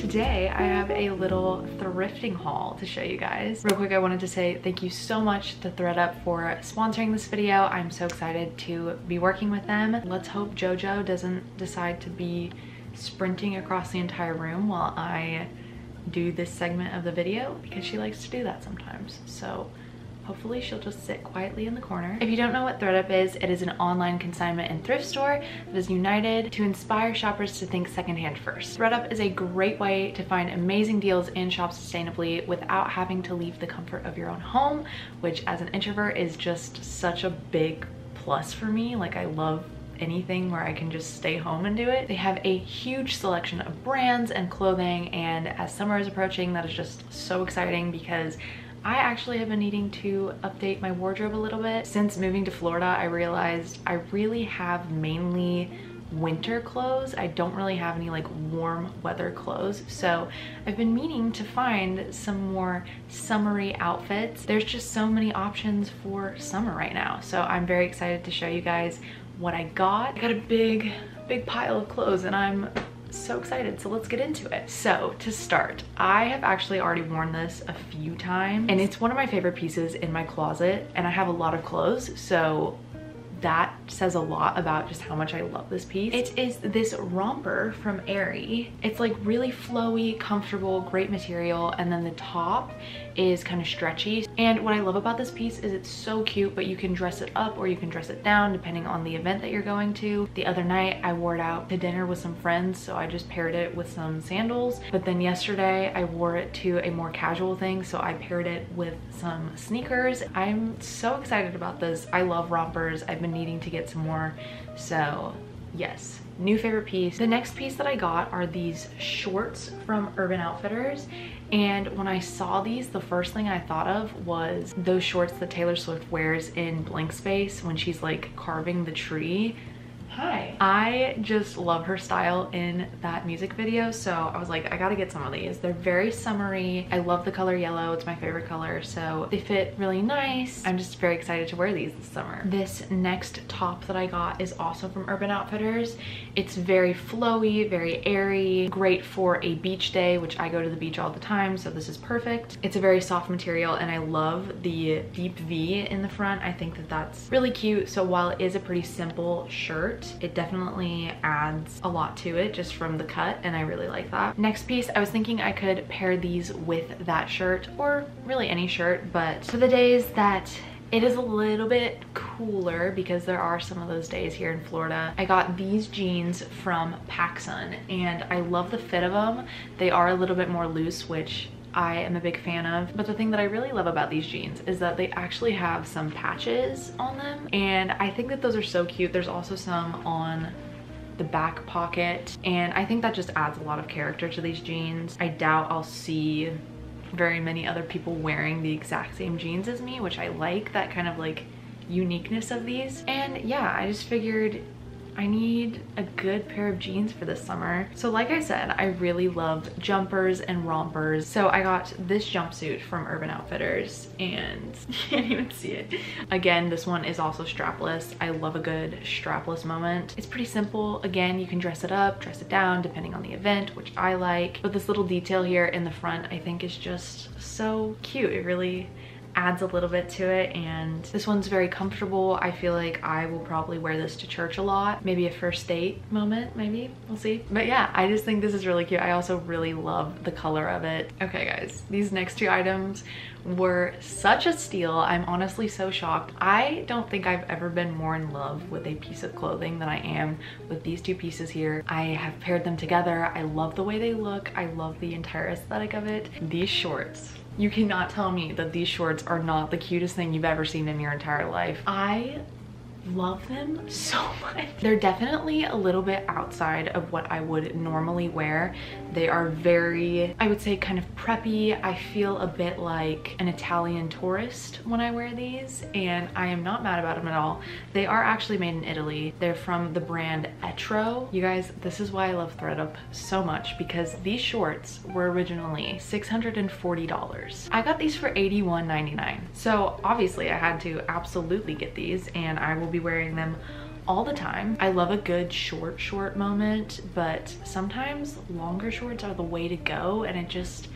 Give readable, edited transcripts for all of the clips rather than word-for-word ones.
today I have a little thrifting haul to show you guys. Real quick, I wanted to say thank you so much to ThredUp for sponsoring this video. I'm so excited to be working with them. Let's hope JoJo doesn't decide to be sprinting across the entire room while I do this segment of the video, because she likes to do that sometimes. So hopefully she'll just sit quietly in the corner. If you don't know what ThredUp is, it is an online consignment and thrift store that is united to inspire shoppers to think secondhand first. ThredUp is a great way to find amazing deals and shop sustainably without having to leave the comfort of your own home, which as an introvert is just such a big plus for me. Like, I love anything where I can just stay home and do it. They have a huge selection of brands and clothing, and as summer is approaching, that is just so exciting because I actually have been needing to update my wardrobe a little bit. Since moving to Florida, I realized I really have mainly winter clothes. I don't really have any like warm weather clothes. So I've been meaning to find some more summery outfits. There's just so many options for summer right now. So I'm very excited to show you guys what I got. I got a big pile of clothes and I'm so excited, so let's get into it. So to start, I have actually already worn this a few times and it's one of my favorite pieces in my closet, and I have a lot of clothes, so that says a lot about just how much I love this piece. It is this romper from Aerie. It's like really flowy, comfortable, great material, and then the top is kind of stretchy. And what I love about this piece is it's so cute, but you can dress it up or you can dress it down depending on the event that you're going to. The other night I wore it out to dinner with some friends, so I just paired it with some sandals. But then yesterday I wore it to a more casual thing, so I paired it with some sneakers. I'm so excited about this. I love rompers. I've been needing to get some more, so yes, new favorite piece. The next piece that I got are these shorts from Urban Outfitters, and when I saw these, the first thing I thought of was those shorts that Taylor Swift wears in Blank Space when she's like carving the tree. Hi. I just love her style in that music video, so I was like, I gotta get some of these. They're very summery. I love the color yellow. It's my favorite color, so they fit really nice. I'm just very excited to wear these this summer. This next top that I got is also from Urban Outfitters. It's very flowy, very airy, great for a beach day, which I go to the beach all the time, so this is perfect. It's a very soft material, and I love the deep V in the front. I think that that's really cute. So while it is a pretty simple shirt, it definitely adds a lot to it just from the cut, and I really like that. Next piece, I was thinking I could pair these with that shirt, or really any shirt, but for the days that it is a little bit cooler, because there are some of those days here in Florida, I got these jeans from PacSun, and I love the fit of them. They are a little bit more loose, which I am a big fan of, but the thing that I really love about these jeans is that they actually have some patches on them, and I think that those are so cute. There's also some on the back pocket, and I think that just adds a lot of character to these jeans. I doubt I'll see very many other people wearing the exact same jeans as me, which I like that kind of like uniqueness of these. And yeah, I just figured I need a good pair of jeans for this summer. So like I said, I really love jumpers and rompers. So I got this jumpsuit from Urban Outfitters, and you can't even see it. Again, this one is also strapless. I love a good strapless moment. It's pretty simple. Again, you can dress it up, dress it down, depending on the event, which I like. But this little detail here in the front, I think is just so cute. It really adds a little bit to it, and this one's very comfortable. I feel like I will probably wear this to church a lot. Maybe a first date moment, maybe, we'll see. But yeah, I just think this is really cute. I also really love the color of it. Okay guys, these next two items were such a steal. I'm honestly so shocked. I don't think I've ever been more in love with a piece of clothing than I am with these two pieces here. I have paired them together. I love the way they look. I love the entire aesthetic of it. These shorts, you cannot tell me that these shorts are not the cutest thing you've ever seen in your entire life. I love them so much. They're definitely a little bit outside of what I would normally wear. They are very, I would say, kind of preppy. I feel a bit like an Italian tourist when I wear these, and I am not mad about them at all. They are actually made in Italy. They're from the brand Etro. You guys, this is why I love ThredUp so much, because these shorts were originally $640. I got these for $81.99. So obviously I had to absolutely get these, and I will be wearing them all the time. I love a good short moment, but sometimes longer shorts are the way to go, and it just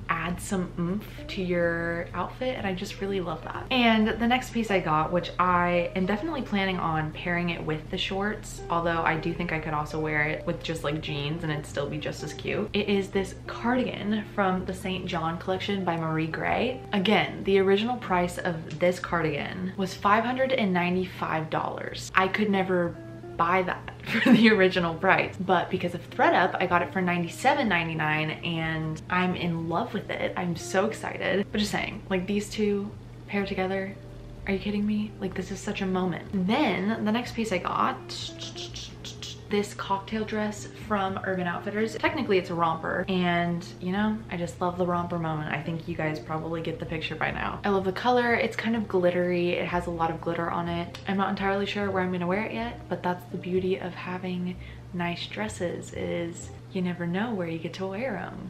add some oomph to your outfit, and I just really love that. And the next piece I got, which I am definitely planning on pairing it with the shorts, although I do think I could also wear it with just like jeans and it'd still be just as cute. It is this cardigan from the St. John collection by Marie Gray. Again, the original price of this cardigan was $595. I could never buy that for the original price, but because of ThredUp I got it for $97.99 and I'm in love with it. I'm so excited. But just saying, like, these two paired together, are you kidding me? Like, this is such a moment. Then the next piece I got, this cocktail dress from Urban Outfitters. Technically it's a romper, and you know, I just love the romper moment. I think you guys probably get the picture by now. I love the color. It's kind of glittery. It has a lot of glitter on it. I'm not entirely sure where I'm gonna wear it yet, but that's the beauty of having nice dresses, is you never know where you get to wear them.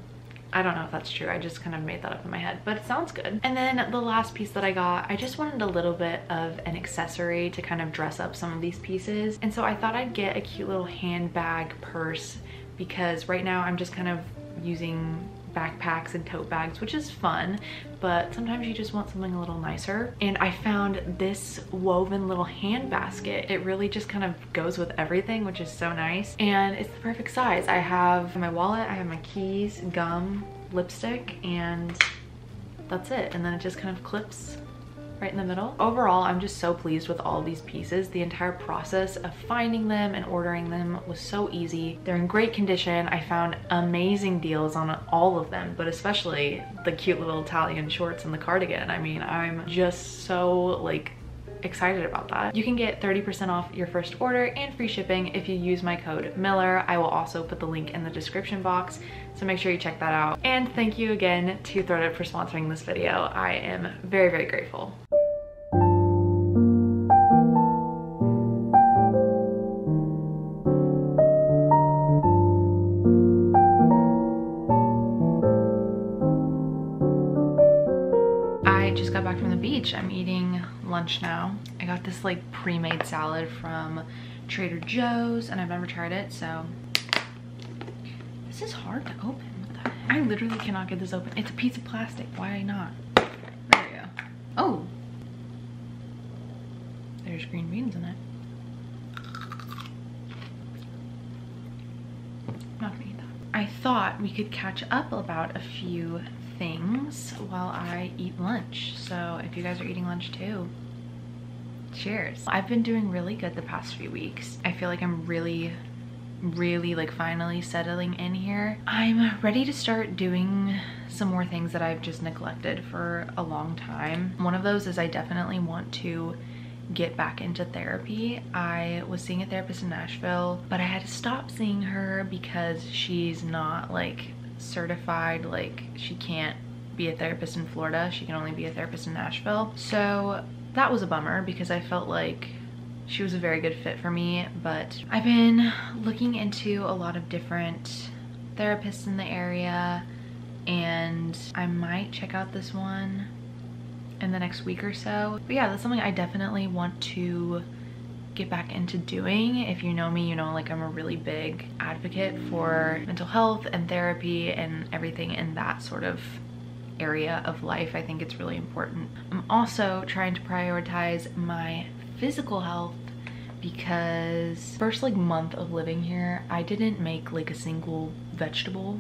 I don't know if that's true. I just kind of made that up in my head, but it sounds good. And then the last piece that I got, I just wanted a little bit of an accessory to kind of dress up some of these pieces. And so I thought I'd get a cute little handbag purse, because right now I'm just kind of using backpacks and tote bags, which is fun, but sometimes you just want something a little nicer. And I found this woven little hand basket. It really just kind of goes with everything, which is so nice, and it's the perfect size. I have my wallet, I have my keys, gum, lipstick, and that's it. And then it just kind of clips right in the middle. Overall, I'm just so pleased with all of these pieces. The entire process of finding them and ordering them was so easy. They're in great condition. I found amazing deals on all of them, but especially the cute little Italian shorts and the cardigan. I mean, I'm just so like excited about that. You can get 30% off your first order and free shipping if you use my code Miller. I will also put the link in the description box, so make sure you check that out. And thank you again to ThredUp for sponsoring this video. I am very, very grateful. Back from the beach. I'm eating lunch now. I got this like pre-made salad from Trader Joe's and I've never tried it, so this is hard to open. What the heck? I literally cannot get this open. It's a piece of plastic. Why not? There we go. Oh, there's green beans in it. I'm not gonna eat that. I thought we could catch up about a few things while I eat lunch. So if you guys are eating lunch too, cheers. I've been doing really good the past few weeks. I feel like I'm really like finally settling in here. I'm ready to start doing some more things that I've just neglected for a long time. One of those is I definitely want to get back into therapy. I was seeing a therapist in Nashville, but I had to stop seeing her because she's not like certified. Like, she can't be a therapist in Florida. She can only be a therapist in Nashville. So that was a bummer because I felt like she was a very good fit for me. But I've been looking into a lot of different therapists in the area, and I might check out this one in the next week or so. But yeah, that's something I definitely want to get back into doing. If you know me, you know like I'm a really big advocate for mental health and therapy and everything in that sort of area of life. I think it's really important. I'm also trying to prioritize my physical health because first like month of living here, I didn't make like a single vegetable.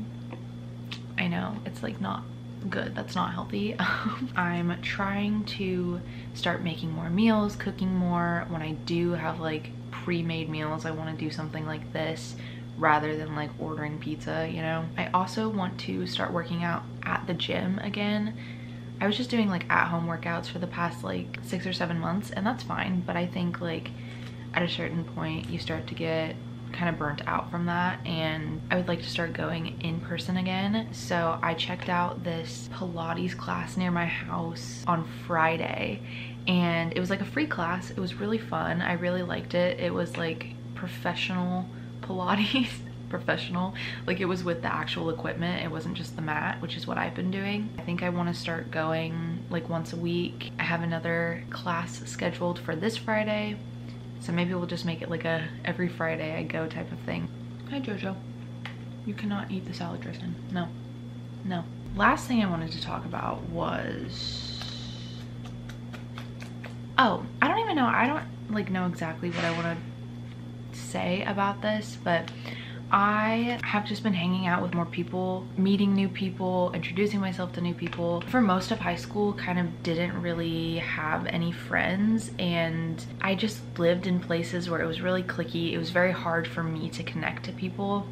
I know it's like not good, that's not healthy. I'm trying to start making more meals, cooking more. When I do have like pre-made meals, I want to do something like this rather than like ordering pizza, you know. I also want to start working out at the gym again. I was just doing like at-home workouts for the past like 6 or 7 months, and that's fine, but I think like at a certain point you start to get kind of burnt out from that, and I would like to start going in person again. So I checked out this Pilates class near my house on Friday, and it was like a free class. It was really fun. I really liked it. It was like professional Pilates. Professional, like it was with the actual equipment. It wasn't just the mat, which is what I've been doing. I think I want to start going like once a week. I have another class scheduled for this Friday, So maybe we'll just make it like a every Friday I go type of thing. Hi Jojo. You cannot eat the salad dressing. No. No. Last thing I wanted to talk about was, oh, I don't even know. I don't like know exactly what I want to say about this, but I have just been hanging out with more people, meeting new people, introducing myself to new people. For most of high school, kind of didn't really have any friends, and I just lived in places where it was really cliquey. It was very hard for me to connect to people.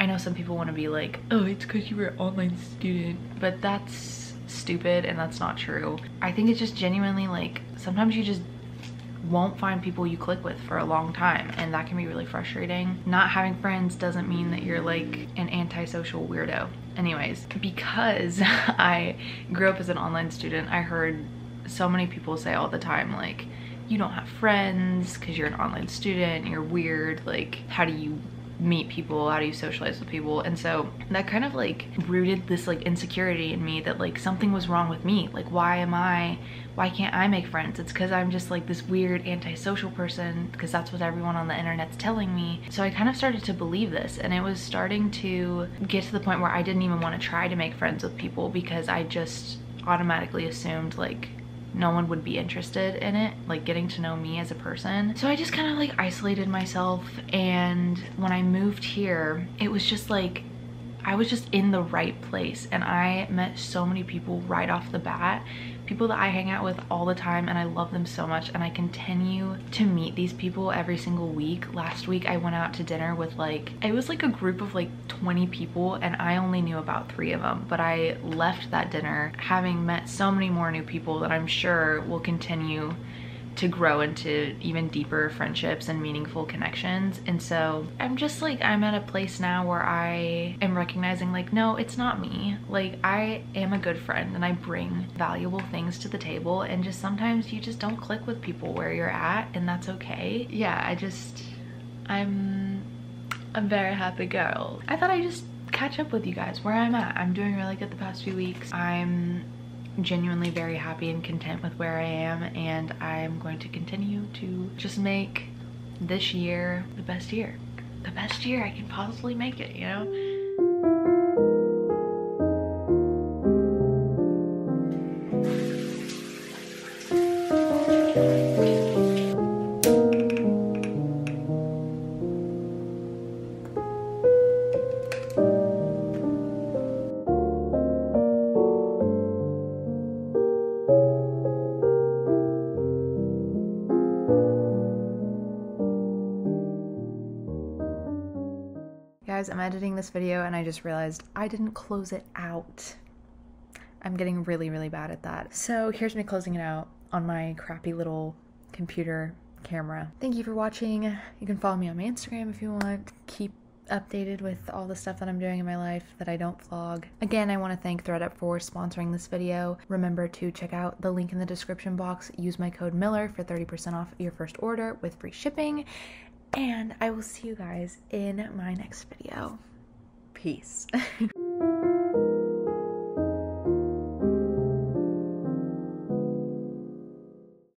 I know some people want to be like, oh, it's because you were an online student, but that's stupid and that's not true. I think it's just genuinely like, sometimes you just won't find people you click with for a long time, and that can be really frustrating. Not having friends doesn't mean that you're like an antisocial weirdo. Anyways, because I grew up as an online student, I heard so many people say all the time like, you don't have friends because you're an online student, you're weird, like how do you meet people, how do you socialize with people? And so that kind of like rooted this like insecurity in me that like something was wrong with me. Like why can't I make friends? It's because I'm just like this weird antisocial person, because that's what everyone on the internet's telling me. So I kind of started to believe this, and it was starting to get to the point where I didn't even want to try to make friends with people, because I just automatically assumed like no one would be interested in it, like getting to know me as a person. So I just kind of like isolated myself, and when I moved here, it was just like I was just in the right place, and I met so many people right off the bat, people that I hang out with all the time, and I love them so much, and I continue to meet these people every single week. Last week I went out to dinner with like, it was like a group of like 20 people, and I only knew about 3 of them, but I left that dinner having met so many more new people that I'm sure will continue to grow into even deeper friendships and meaningful connections. And so I'm just like, I'm at a place now where I am recognizing like, no, it's not me. Like I am a good friend and I bring valuable things to the table, and just sometimes you just don't click with people where you're at, and that's okay. Yeah, I'm a very happy girl. I thought I'd just catch up with you guys where I'm at. I'm doing really good the past few weeks. I'm genuinely very happy and content with where I am, and I'm going to continue to just make this year the best year I can possibly make it, you know? Guys, I'm editing this video and I just realized I didn't close it out. I'm getting really, really bad at that. So here's me closing it out on my crappy little computer camera. Thank you for watching. You can follow me on my Instagram if you want. Keep updated with all the stuff that I'm doing in my life that I don't vlog. Again, I want to thank ThreadUp for sponsoring this video. Remember to check out the link in the description box. Use my code Miller for 30% off your first order with free shipping. And I will see you guys in my next video. Peace.